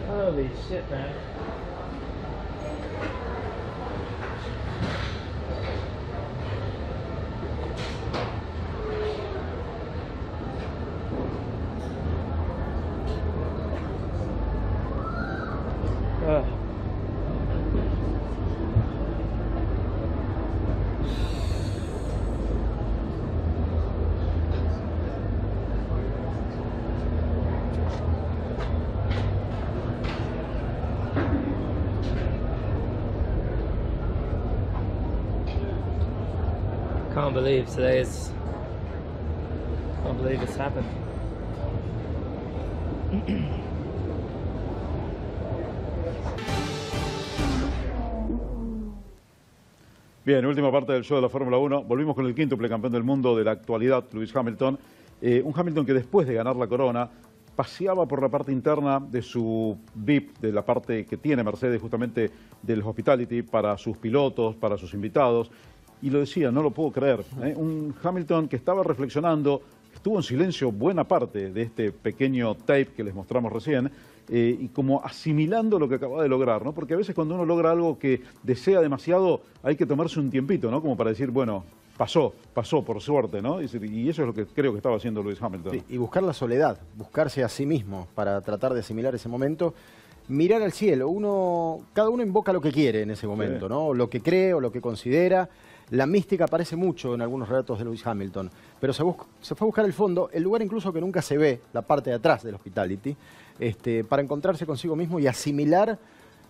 Holy shit, man. Can't believe it's happened. Bien, última parte del show de la Fórmula 1. Volvimos con el quíntuple campeón del mundo de la actualidad, Lewis Hamilton. Un Hamilton que después de ganar la corona paseaba por la parte interna de su VIP, de la parte que tiene Mercedes justamente del hospitality para sus pilotos, para sus invitados. Y lo decía, no lo puedo creer. Un Hamilton que estaba reflexionando, estuvo en silencio buena parte de este pequeño tape que les mostramos recién, y como asimilando lo que acaba de lograr, ¿no? Porque a veces cuando uno logra algo que desea demasiado, hay que tomarse un tiempito, ¿no? Como para decir, bueno, pasó por suerte, ¿no? Y eso es lo que creo que estaba haciendo Lewis Hamilton. Sí, y buscar la soledad, buscarse a sí mismo para tratar de asimilar ese momento. Mirar al cielo, cada uno invoca lo que quiere en ese momento, ¿no? O lo que cree o lo que considera. La mística aparece mucho en algunos relatos de Lewis Hamilton, pero se fue a buscar el fondo, el lugar incluso que nunca se ve, la parte de atrás del Hospitality, para encontrarse consigo mismo y asimilar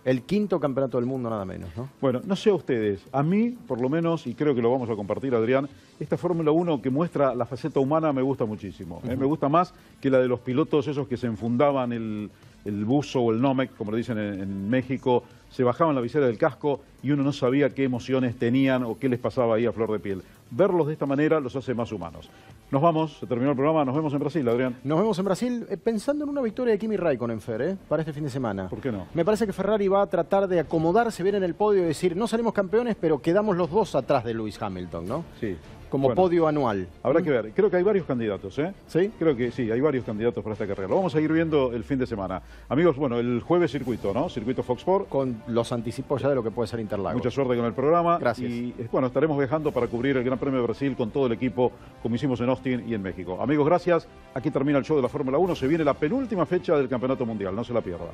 el 5º campeonato del mundo, nada menos, ¿no? Bueno, no sé a ustedes, a mí, por lo menos, y creo que lo vamos a compartir, Adrián, esta Fórmula 1 que muestra la faceta humana me gusta muchísimo. Me gusta más que la de los pilotos esos que se enfundaban el buzo o el Nomec, como le dicen en México, se bajaban la visera del casco y uno no sabía qué emociones tenían o qué les pasaba ahí a flor de piel. Verlos de esta manera los hace más humanos. Nos vamos, se terminó el programa, nos vemos en Brasil, Adrián. Nos vemos en Brasil pensando en una victoria de Kimi Raikkonen, Fer, para este fin de semana. ¿Por qué no? Me parece que Ferrari va a tratar de acomodarse bien en el podio y decir, no salimos campeones, pero quedamos los dos atrás de Lewis Hamilton, ¿no? Sí. Como podio anual. Habrá que ver. Creo que hay varios candidatos, ¿eh? ¿Sí? Creo que sí, hay varios candidatos para esta carrera. Lo vamos a ir viendo el fin de semana. Amigos, bueno, el jueves circuito, ¿no? Circuito Fox Sport. Con los anticipos ya de lo que puede ser Interlagos. Mucha suerte con el programa. Gracias. Y bueno, estaremos viajando para cubrir el Gran Premio de Brasil con todo el equipo, como hicimos en Austin y en México. Amigos, gracias. Aquí termina el show de la Fórmula 1. Se viene la penúltima fecha del Campeonato Mundial. No se la pierda.